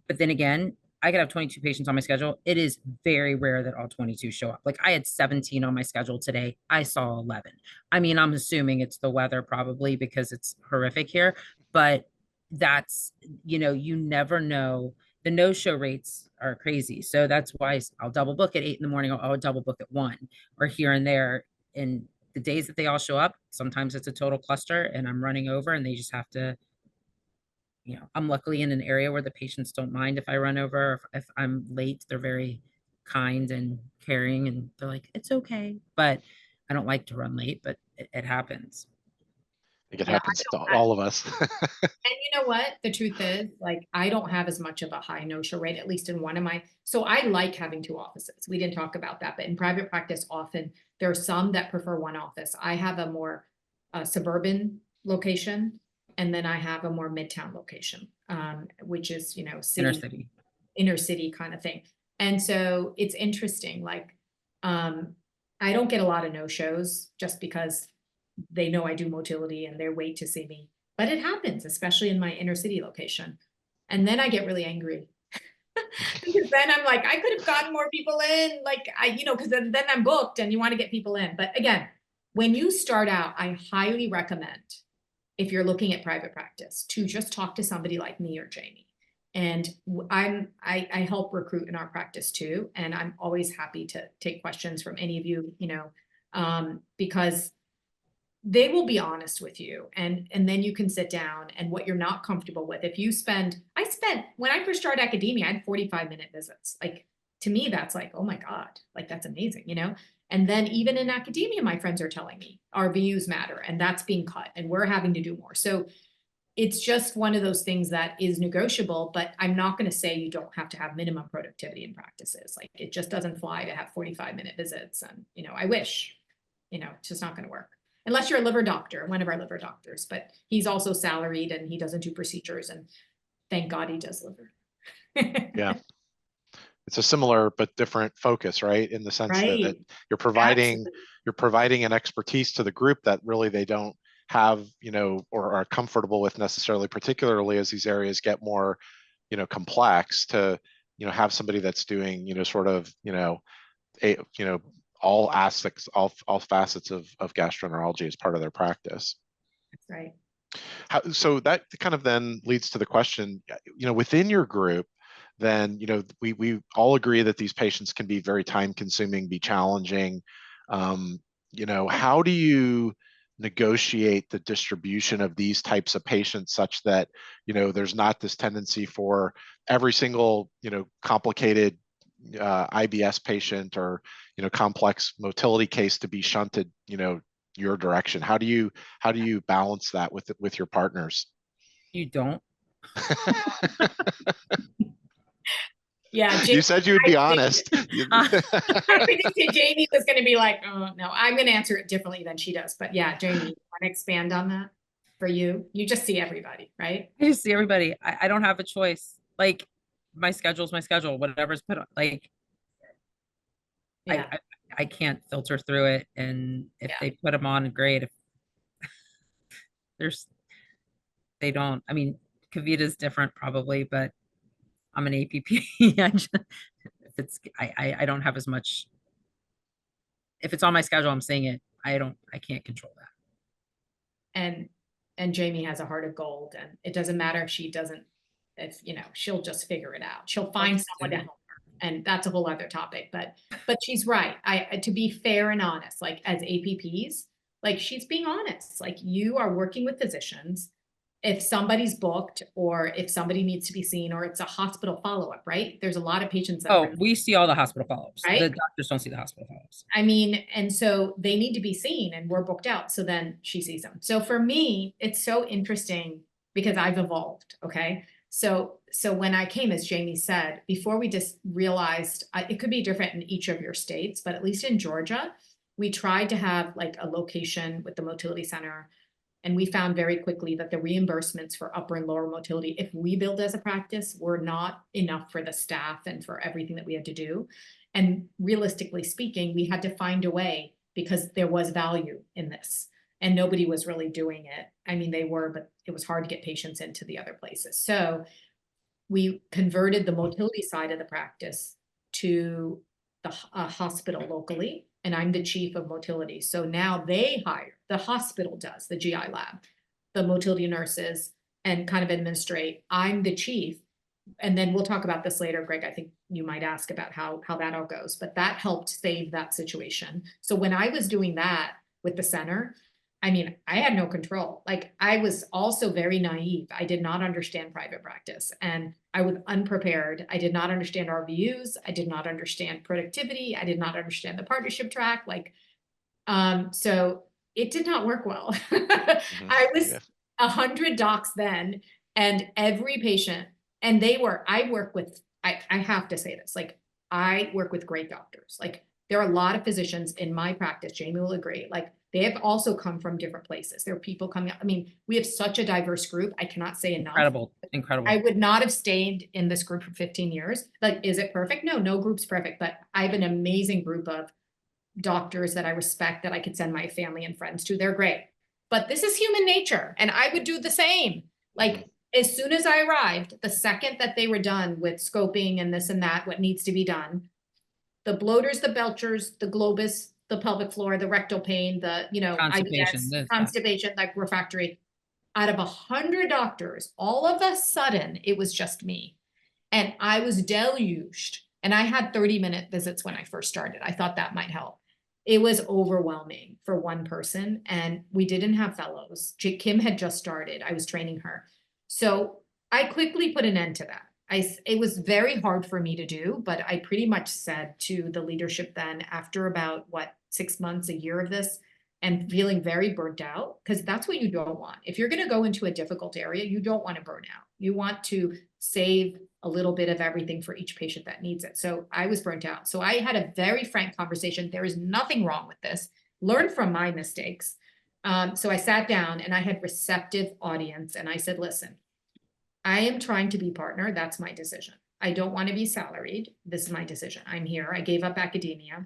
But then again, I could have 22 patients on my schedule. It is very rare that all 22 show up. Like, I had 17 on my schedule today. I saw 11. I mean, I'm assuming it's the weather probably because it's horrific here, but that's, you never know. The no-show rates are crazy. So that's why I'll double book at 8 in the morning. I'll double book at 1 or here and there. And the days that they all show up, sometimes it's a total cluster and I'm running over and they just have to, I'm luckily in an area where the patients don't mind if I run over. If I'm late, they're very kind and caring and they're like, it's okay. But I don't like to run late, but it happens. I think it Yeah, happens to all of us. And you know what? The truth is, like, I don't have as much of a high no-show rate, at least in one of my, so I like having two offices. We didn't talk about that, but in private practice, often there are some that prefer one office. I have a more suburban location, and then I have a more midtown location, which is, inner city kind of thing. And so it's interesting, like, I don't get a lot of no-shows just because they know I do motility and they wait to see me. But it happens, especially in my inner city location. And then I get really angry. Because then I'm like, I could have gotten more people in, like, because then I'm booked and you want to get people in. But again, when you start out, I highly recommend, if you're looking at private practice, to just talk to somebody like me or Jaime. And I help recruit in our practice too. And I'm always happy to take questions from any of you, because they will be honest with you, and then you can sit down, and what you're not comfortable with. If you when I first started academia, I had 45-minute visits. Like, to me, that's like, oh my God, like, that's amazing, And then even in academia, my friends are telling me our VUs matter, and that's being cut, and we're having to do more. So it's just one of those things that is negotiable, but I'm not going to say you don't have to have minimum productivity in practices. Like, it just doesn't fly to have 45-minute visits. And, I wish, it's just not going to work. Unless you're a liver doctor, one of our liver doctors, but he's also salaried and he doesn't do procedures, and thank God he does liver. Yeah. It's a similar but different focus, right? In the sense that you're providing an expertise to the group that really they don't have, or are comfortable with necessarily, particularly as these areas get more, complex, to, have somebody that's doing, sort of, all aspects, all facets of gastroenterology as part of their practice. That's right. So that kind of then leads to the question, within your group, then, we all agree that these patients can be very time consuming, be challenging. How do you negotiate the distribution of these types of patients such that, there's not this tendency for every single, complicated IBS patient or, complex motility case to be shunted, your direction? How do you balance that with your partners? You don't. Yeah, you said you would be honest. I predicted Jaime was going to be like, oh no, I'm going to answer it differently than she does. But yeah, Jaime, you want to expand on that? For you, you just see everybody, right? I just see everybody. I don't have a choice. Like, my schedule's my schedule. Whatever's put on, like, Yeah. I can't filter through it. And if they put them on, great. If they don't. I mean, Kavita's different probably, but I'm an APP. I don't have as much. If it's on my schedule, I'm seeing it. I can't control that. And Jaime has a heart of gold, and it doesn't matter if she doesn't, she'll just figure it out. She'll find someone to help her. And that's a whole other topic, but she's right. To be fair and honest, like, as APPs, like, she's being honest. Like, you are working with physicians. If somebody's booked, or if somebody needs to be seen, or it's a hospital follow-up, right? There's a lot of patients that we see all the hospital follow-ups. Right? The doctors don't see the hospital follow-ups. I mean, and so they need to be seen, and we're booked out. So then she sees them. So for me, it's so interesting because I've evolved. Okay. So when I came, as Jaime said, before we just realized it could be different in each of your states, but at least in Georgia, we tried to have like a location with the motility center. And we found very quickly that the reimbursements for upper and lower motility, if we billed as a practice, were not enough for the staff and for everything that we had to do. And realistically speaking, we had to find a way, because there was value in this and nobody was really doing it. I mean, they were, but it was hard to get patients into the other places. So we converted the motility side of the practice to the hospital locally. And I'm the chief of motility. So now they hire, the hospital does, the GI lab, the motility nurses, and kind of administrate. I'm the chief. And then we'll talk about this later, Greg. I think you might ask about how that all goes, but that helped save that situation. So when I was doing that, with the center. I mean, I had no control. Like, I was also very naive. I did not understand private practice, and I was unprepared. I did not understand RVUs. I did not understand productivity. I did not understand the partnership track. Like, so it did not work well. I was 100 docs then, and every patient, and I work with, I have to say this, like, I work with great doctors. Like, there are a lot of physicians in my practice, Jaime will agree, like, they have also come from different places. There are people coming out. I mean, we have such a diverse group. I cannot say enough. Incredible. I would not have stayed in this group for 15 years. Like, is it perfect? No, no group's perfect, but I have an amazing group of doctors that I respect, that I could send my family and friends to. They're great. But this is human nature, and I would do the same. Like, as soon as I arrived, the second that they were done with scoping and this and that, what needs to be done, the bloaters, the belchers, the globus, the pelvic floor, the rectal pain, the, IBS, constipation, like refractory, out of 100 doctors, all of a sudden, it was just me. And I was deluged. And I had 30-minute visits when I first started. I thought that might help. It was overwhelming for one person, and we didn't have fellows. Kim had just started. I was training her. So I quickly put an end to that. It was very hard for me to do, but I pretty much said to the leadership then, after about 6 months, a year of this, and feeling very burnt out, because that's what you don't want. If you're going to go into a difficult area, you don't want to burn out. You want to save a little bit of everything for each patient that needs it. So I was burnt out. So I had a very frank conversation. There is nothing wrong with this. Learn from my mistakes. So I sat down and I had receptive audience, and I said, listen, I am trying to be partner. That's my decision. I don't want to be salaried. This is my decision. I'm here. I gave up academia.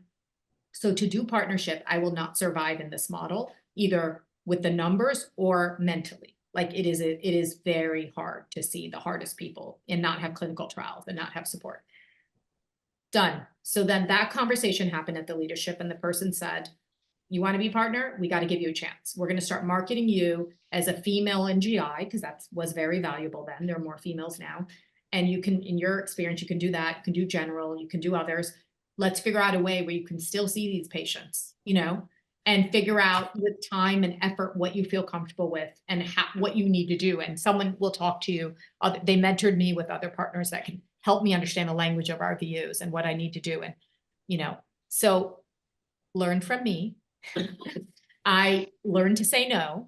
So to do partnership, I will not survive in this model, either with the numbers or mentally. Like, it is very hard to see the hardest people and not have clinical trials and not have support. Done. So then that conversation happened at the leadership, and the person said, you want to be partner? We got to give you a chance. We're going to start marketing you as a female in GI, because that was very valuable then. There are more females now. And you can, in your experience, you can do that. You can do general, you can do others. Let's figure out a way where you can still see these patients, and figure out with time and effort what you feel comfortable with and what you need to do. And someone will talk to you. They mentored me with other partners that can help me understand the language of our views and what I need to do. And, so learn from me. I learned to say no.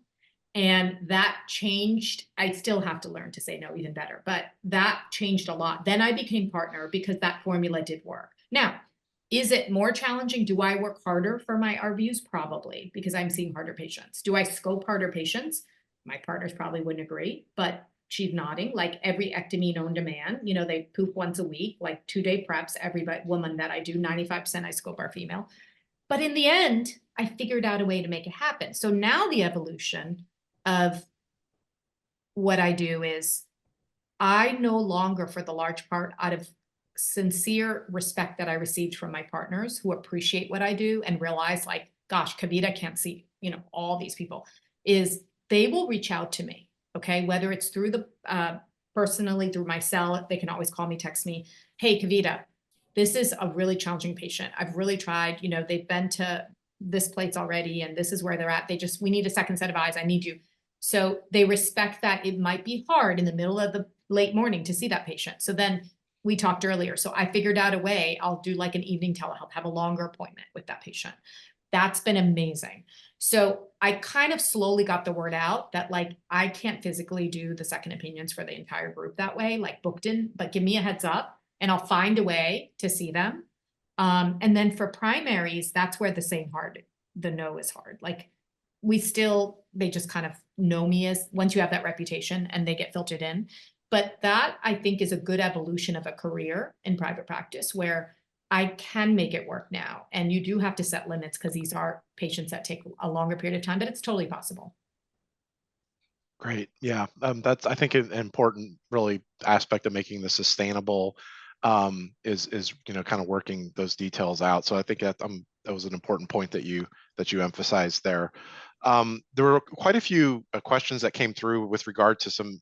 And that changed. I still have to learn to say no even better, but that changed a lot. Then I became partner because that formula did work. Now, is it more challenging? Do I work harder for my RVUs? Probably, because I'm seeing harder patients. Do I scope harder patients? My partners probably wouldn't agree, but she's nodding. Like, every ectomy known to man, they poop once a week, like 2-day preps. Every woman that I do, 95% I scope are female. But in the end, I figured out a way to make it happen. So now the evolution of what I do is, I no longer, for the large part, out of sincere respect that I received from my partners who appreciate what I do and realize, like, gosh, Kavita can't see, all these people, is they will reach out to me. Okay. Whether it's through the, personally through my cell, they can always call me, text me. Hey, Kavita, this is a really challenging patient. I've really tried, they've been to this place already and this is where they're at. We need a second set of eyes. I need you. So they respect that it might be hard in the middle of the late morning to see that patient. So then we talked earlier. So I figured out a way. I'll do like an evening telehealth, have a longer appointment with that patient. That's been amazing. So I kind of slowly got the word out that, like, I can't physically do the second opinions for the entire group that way, like booked in, but give me a heads up and I'll find a way to see them. And then for primaries, that's where the no is hard. Like, they just kind of know me as, once you have that reputation and they get filtered in. But that, I think, is a good evolution of a career in private practice where I can make it work now. And you do have to set limits because these are patients that take a longer period of time, but it's totally possible. Great. Yeah. That's, I think, an important really aspect of making this sustainable, is kind of working those details out. So I think that was an important point that you emphasized there. There were quite a few questions that came through with regard to some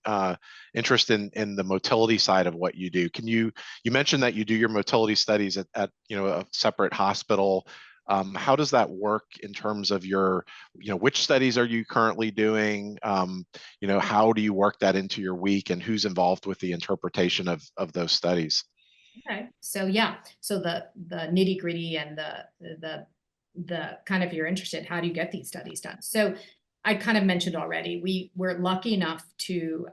interest in the motility side of what you do. You mentioned that you do your motility studies at a separate hospital. How does that work in terms of your, which studies are you currently doing? How do you work that into your week, and who's involved with the interpretation of those studies? Okay, so yeah, so the nitty gritty and the kind of, if you're interested, how do you get these studies done? So I kind of mentioned already, we're lucky enough to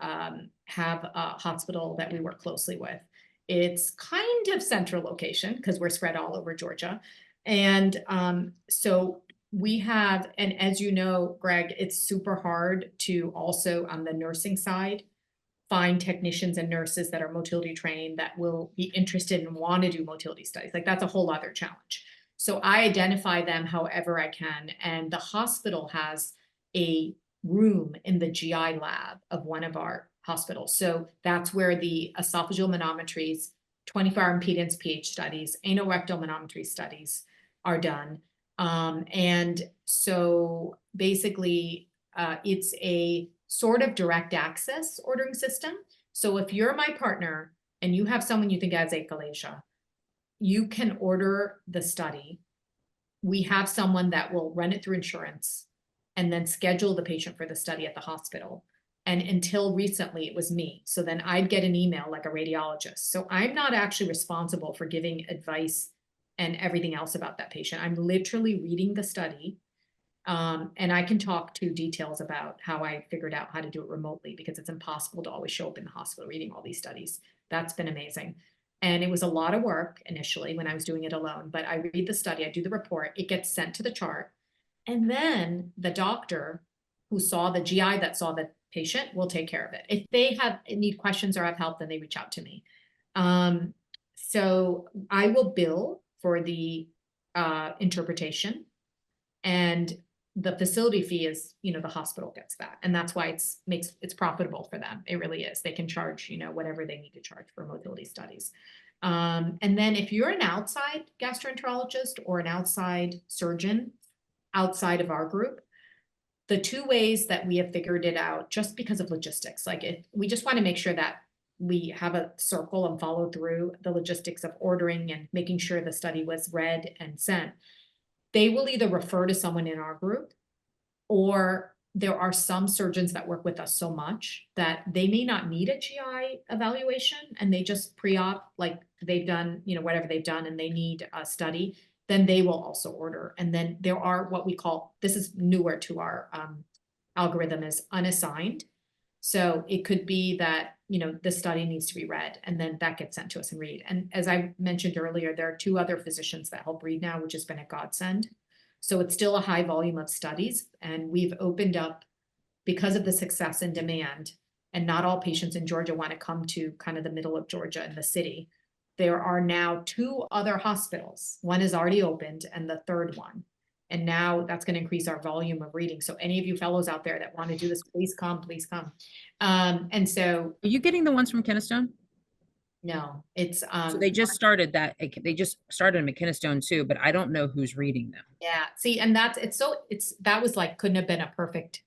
have a hospital that we work closely with. It's kind of central location because we're spread all over Georgia. And so we have, and as you know, Greg, it's super hard to also on the nursing side find technicians and nurses that are motility trained that will be interested and want to do motility studies. Like that's a whole other challenge. So I identify them however I can. And the hospital has a room in the GI lab of one of our hospitals. So that's where the esophageal manometries, 24-hour impedance pH studies, anorectal manometry studies are done. And so basically it's a sort of direct access ordering system. So if you're my partner and you have someone you think has achalasia, you can order the study. We have someone that will run it through insurance and then schedule the patient for the study at the hospital. And until recently, it was me. So then I'd get an email like a radiologist. So I'm not actually responsible for giving advice and everything else about that patient. I'm literally reading the study. And I can talk to details about how I figured out how to do it remotely because it's impossible to always show up in the hospital reading all these studies. That's been amazing. And it was a lot of work initially when I was doing it alone, but I read the study, I do the report, it gets sent to the chart. And then the doctor who saw the GI that saw the patient will take care of it. If they need questions or have help, then they reach out to me. So I will bill for the interpretation, and the facility fee is, the hospital gets that. And that's why it's profitable for them. It really is. They can charge, whatever they need to charge for motility studies. And then if you're an outside gastroenterologist or an outside surgeon outside of our group, the two ways that we have figured it out, just because of logistics, like if we just want to make sure that we have a circle and follow through the logistics of ordering and making sure the study was read and sent. They will either refer to someone in our group, or there are some surgeons that work with us so much that they may not need a GI evaluation and they just pre-op, like they've done, whatever they've done and they need a study, then they will also order. And then there are what we call, this is newer to our algorithm, is unassigned. So it could be that, the study needs to be read and then that gets sent to us and read. And as I mentioned earlier, there are 2 other physicians that help read now, which has been a godsend. So it's still a high volume of studies. And we've opened up, because of the success and demand, and not all patients in Georgia want to come to kind of the middle of Georgia in the city. There are now 2 other hospitals. One is already opened and the third one. And now that's going to increase our volume of reading. So any of you fellows out there that want to do this, please come, please come. And so. Are you getting the ones from Keystone? No, it's. So they just started that. They just started in Keystone too, but I don't know who's reading them. Yeah, see, and that was like, couldn't have been a perfect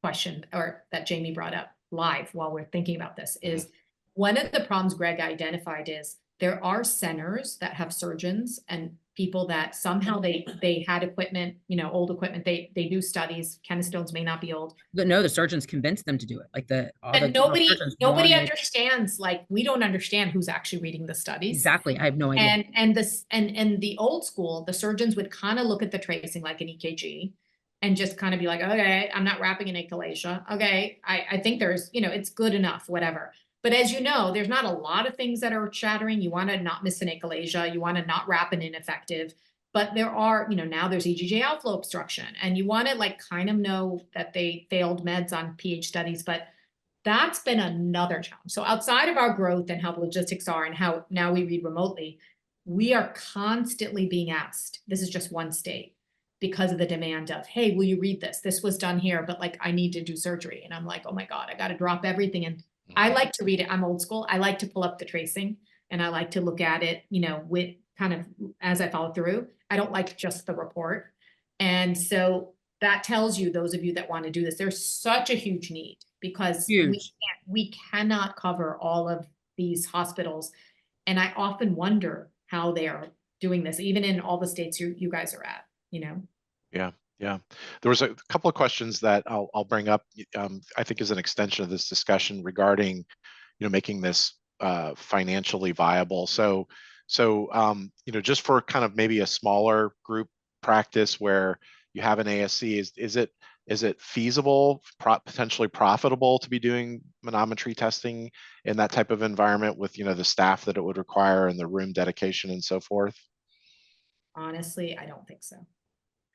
question or that Jaime brought up live while we're thinking about this, is one of the problems Greg identified is there are centers that have surgeons and people that somehow they had equipment, old equipment, they do studies. Keystones may not be old. But no, the surgeons convinced them to do it. Like and nobody understands, like we don't understand who's actually reading the studies. Exactly. I have no idea. And the old school, the surgeons would kind of look at the tracing like an EKG and just kind of be like, okay, I'm not wrapping an achalasia. Okay, I think there's, it's good enough, whatever. But as you know, there's not a lot of things that are shattering. You want to not miss an achalasia. You want to not wrap an ineffective. But there are, now there's EGJ outflow obstruction. And you want to like kind of know that they failed meds on pH studies. But that's been another challenge. So outside of our growth and how the logistics are and how now we read remotely, we are constantly being asked, this is just one state, because of the demand of, hey, will you read this? This was done here, but like I need to do surgery. And I'm like, oh my God, I got to drop everything. And I like to read it. I'm old school. I like to pull up the tracing and I like to look at it, with kind of as I follow through. I don't like just the report. And so that tells you, those of you that want to do this, there's such a huge need because we cannot cover all of these hospitals. And I often wonder how they are doing this, even in all the states you guys are at. you know? Yeah, yeah. There was a couple of questions that I'll bring up, I think as an extension of this discussion regarding, making this financially viable. So, just for kind of maybe a smaller group practice where you have an ASC, is it feasible, potentially profitable to be doing manometry testing in that type of environment with, the staff that it would require and the room dedication and so forth? Honestly, I don't think so.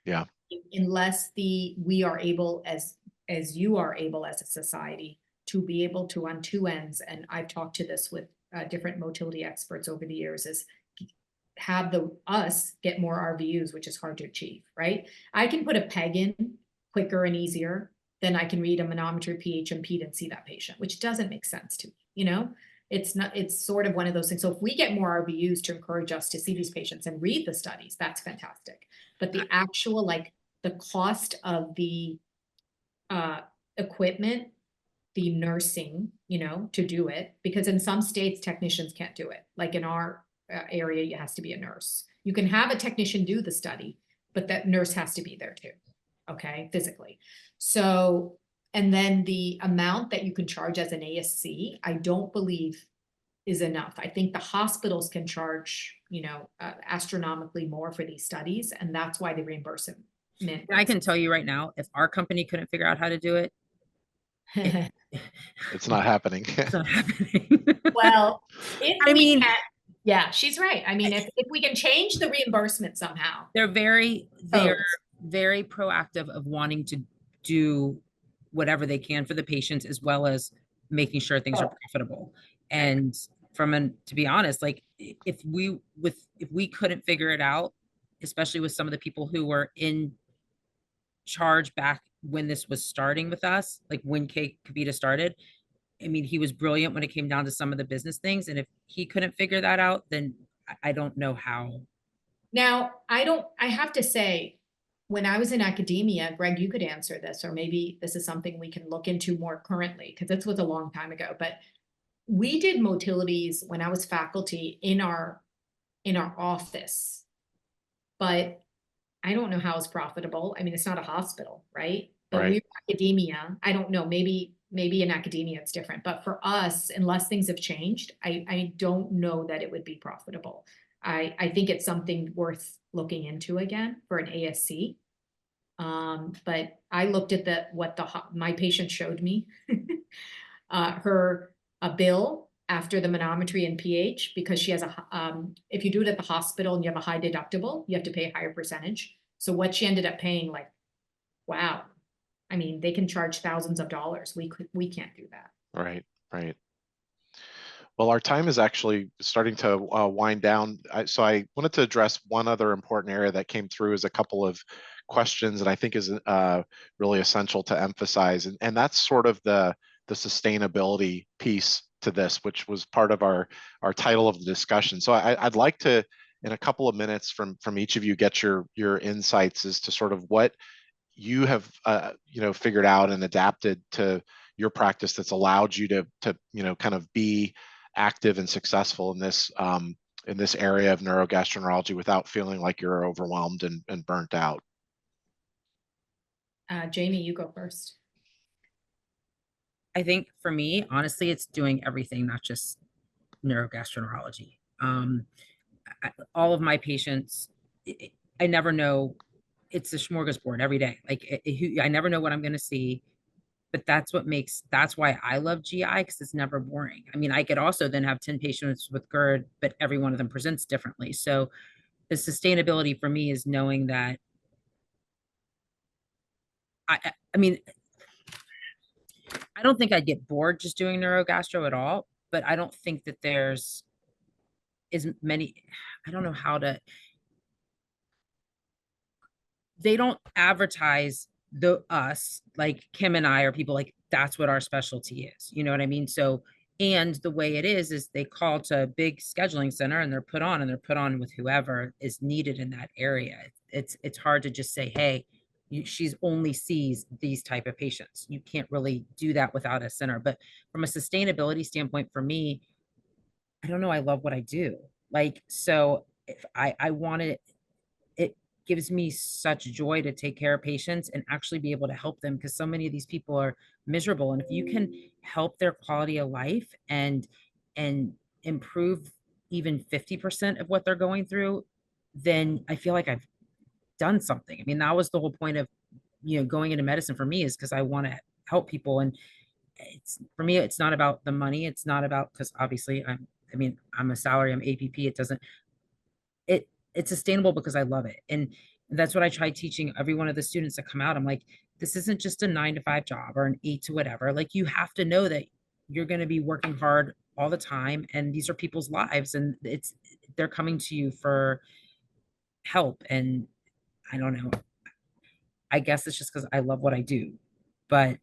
Yeah. Unless we are able, as you are able as a society, to be able to on two ends, and I've talked to this with different motility experts over the years, is have us get more RVUs, which is hard to achieve, right? I can put a peg in quicker and easier than I can read a manometry, pH, and impedance, that patient, which doesn't make sense to me, It's sort of one of those things. So if we get more RVUs to encourage us to see these patients and read the studies, that's fantastic. But the actual, the cost of the equipment, the nursing, to do it, because in some states technicians can't do it. Like in our area, it has to be a nurse. You can have a technician do the study, but that nurse has to be there too, okay, physically. So, and then the amount that you can charge as an ASC, I don't believe is enough. I think the hospitals can charge, astronomically more for these studies, and that's why the reimbursement. I can tell you right now, if our company couldn't figure out how to do it, it's not happening. It's not happening. Well, if I we mean, can, yeah, she's right. I mean, if we can change the reimbursement somehow. they're very proactive of wanting to do whatever they can for the patients, as well as making sure things are profitable. And to be honest, like if we couldn't figure it out, especially with some of the people who were in charge back when this was starting with us, like when Kavita started, I mean, he was brilliant when it came down to some of the business things. And if he couldn't figure that out, then I don't know how. Now, I have to say, when I was in academia, Greg, you could answer this, or maybe this is something we can look into more currently, because this was a long time ago, but we did motilities when I was faculty in our office, but I don't know how it's profitable. I mean, it's not a hospital, right? But Right. we're academia. I don't know, maybe in academia it's different, but for us, unless things have changed, I don't know that it would be profitable. I think it's something worth looking into again for an ASC. But I looked at what my patient showed me, her bill after the manometry and pH, because she has if you do it at the hospital and you have a high deductible, you have to pay a higher percentage. So what she ended up paying, like, wow. I mean, they can charge thousands of dollars. We can't do that. Right, right. Well, our time is actually starting to wind down. So I wanted to address one other important area that came through as a couple of questions that I think is really essential to emphasize. And that's sort of the sustainability piece to this, which was part of our title of the discussion. So I'd like to, in a couple of minutes from each of you, get your insights as to sort of what you have figured out and adapted to your practice that's allowed you to kind of be active and successful in this area of neurogastroenterology without feeling like you're overwhelmed and burnt out. Jaime, you go first. I think for me, honestly, it's doing everything, not just neurogastroenterology. All of my patients, I never know. It's a smorgasbord every day. Like I never know what I'm going to see, but that's why I love GI, because it's never boring. I mean, I could also then have 10 patients with GERD, but every one of them presents differently. So the sustainability for me is knowing that I mean, I don't think I'd get bored just doing neurogastro at all, but I don't think that there's as many, I don't know how to, they don't advertise us, like Kim and I, or people like, that's what our specialty is. You know what I mean? So, and the way it is they call to a big scheduling center and they're put on with whoever is needed in that area. It's hard to just say, hey, she's only sees these type of patients. You can't really do that without a center. But from a sustainability standpoint, for me, I don't know. I love what I do. Like, so if I wanted it, gives me such joy to take care of patients and actually be able to help them, because so many of these people are miserable. And if you can help their quality of life and improve even 50% of what they're going through, then I feel like I've done something. I mean, that was the whole point of, going into medicine for me, is because I want to help people. And it's, for me, it's not about the money. It's not about, because obviously I'm a salary, I'm APP. It doesn't, it's sustainable because I love it. And that's what I try teaching every one of the students that come out. I'm like, this isn't just a 9 to 5 job or an 8 to whatever. Like, you have to know that you're going to be working hard all the time, and these are people's lives, and they're coming to you for help. And I don't know, I guess it's just because I love what I do. But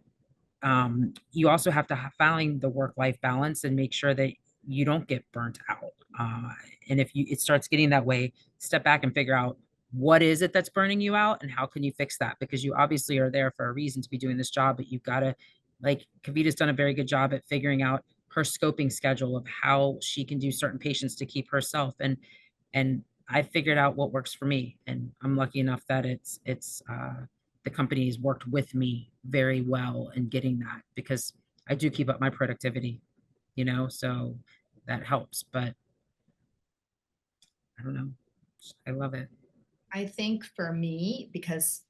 you also have to find the work-life balance and make sure that you don't get burnt out. And if it starts getting that way, step back and figure out what is it that's burning you out and how can you fix that? Because you obviously are there for a reason to be doing this job, but you've got to, like, Kavita's done a very good job at figuring out her scoping schedule of how she can do certain patients to keep herself. And I figured out what works for me. And I'm lucky enough that the company's worked with me very well in getting that, because I do keep up my productivity, so that helps. But I don't know, I love it. I think for me, because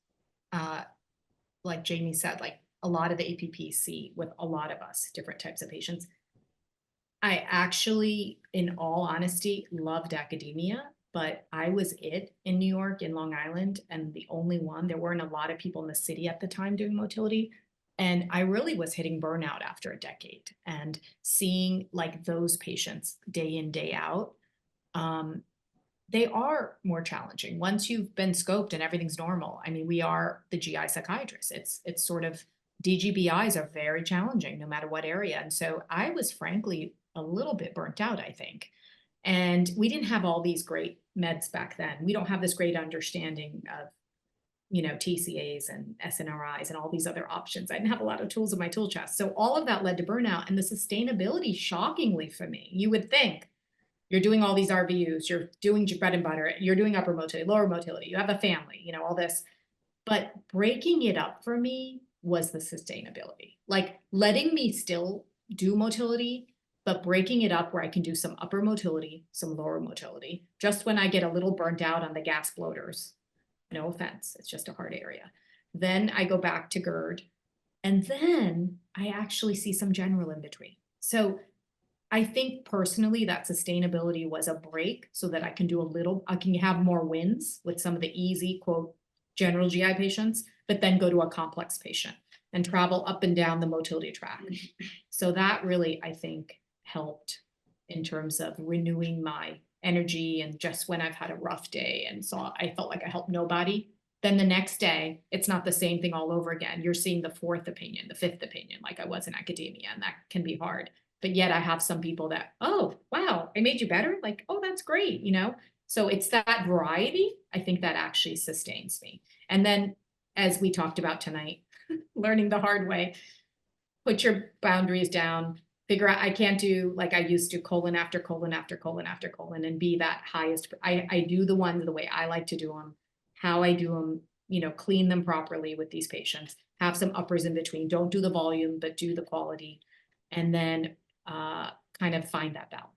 like Jaime said, like a lot of the APPs see with a lot of us different types of patients. I actually, in all honesty, loved academia, but I was it in New York, in Long Island, and the only one. There weren't a lot of people in the city at the time doing motility. And I really was hitting burnout after a decade, and seeing like those patients day in, day out, they are more challenging once you've been scoped and everything's normal. I mean, we are the GI psychiatrists. It's sort of, DGBIs are very challenging no matter what area. And so I was frankly a little bit burnt out, I think. And we didn't have all these great meds back then. We don't have this great understanding of, TCAs and SNRIs and all these other options. I didn't have a lot of tools in my tool chest. So all of that led to burnout, and the sustainability, shockingly for me, you would think, you're doing all these RVUs, you're doing your bread and butter, you're doing upper motility, lower motility, you have a family, all this. But breaking it up for me was the sustainability, like letting me still do motility, but breaking it up where I can do some upper motility, some lower motility, just when I get a little burnt out on the gas bloaters. No offense, it's just a hard area. Then I go back to GERD, and then I actually see some general in between. So I think personally that sustainability was a break so that I can have more wins with some of the easy, quote, general GI patients, but then go to a complex patient and travel up and down the motility track. So that really, I think, helped in terms of renewing my energy. And just when I've had a rough day and I felt like I helped nobody, then the next day, it's not the same thing all over again. You're seeing the fourth opinion, the fifth opinion, like I was in academia, and that can be hard. But yet I have some people that, oh, wow, I made you better. Like, oh, that's great. So it's that variety, I think, that actually sustains me. And then, as we talked about tonight, learning the hard way, put your boundaries down, figure out, I can't do like I used to, colon after colon after colon after colon, and be that highest. I do the ones the way I like to do them, how I do them, clean them properly with these patients, have some uppers in between, don't do the volume, but do the quality. And then kind of find that balance.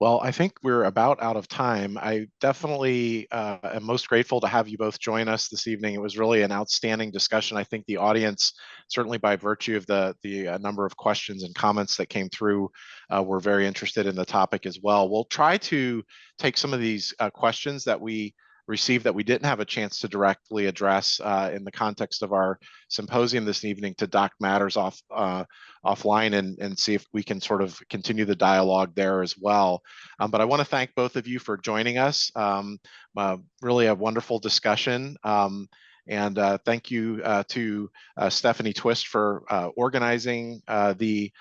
Well, I think we're about out of time. I definitely am most grateful to have you both join us this evening. It was really an outstanding discussion. I think the audience, certainly by virtue of the number of questions and comments that came through, were very interested in the topic as well. We'll try to take some of these questions that we received that we didn't have a chance to directly address in the context of our symposium this evening to Doc Matters offline and see if we can sort of continue the dialogue there as well. But I want to thank both of you for joining us. Really a wonderful discussion. And thank you to Stephanie Twist for organizing the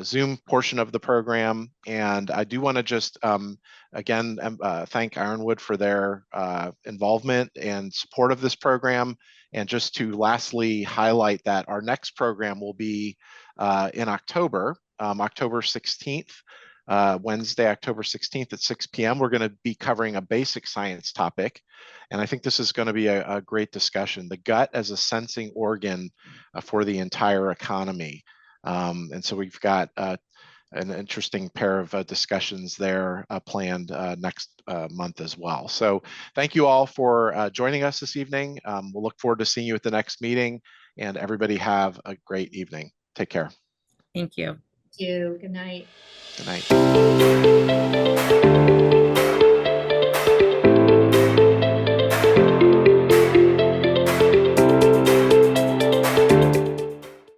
Zoom portion of the program. And I do want to just, again, thank Ironwood for their involvement and support of this program. And just to lastly highlight that our next program will be in October, October 16th. Wednesday, October 16th at 6 p.m. We're going to be covering a basic science topic. And I think this is going to be a great discussion. The gut as a sensing organ for the entire economy. And so we've got an interesting pair of discussions there planned next month as well. So thank you all for joining us this evening. We'll look forward to seeing you at the next meeting, and everybody have a great evening. Take care. Thank you. Thank you. Good night. Good night.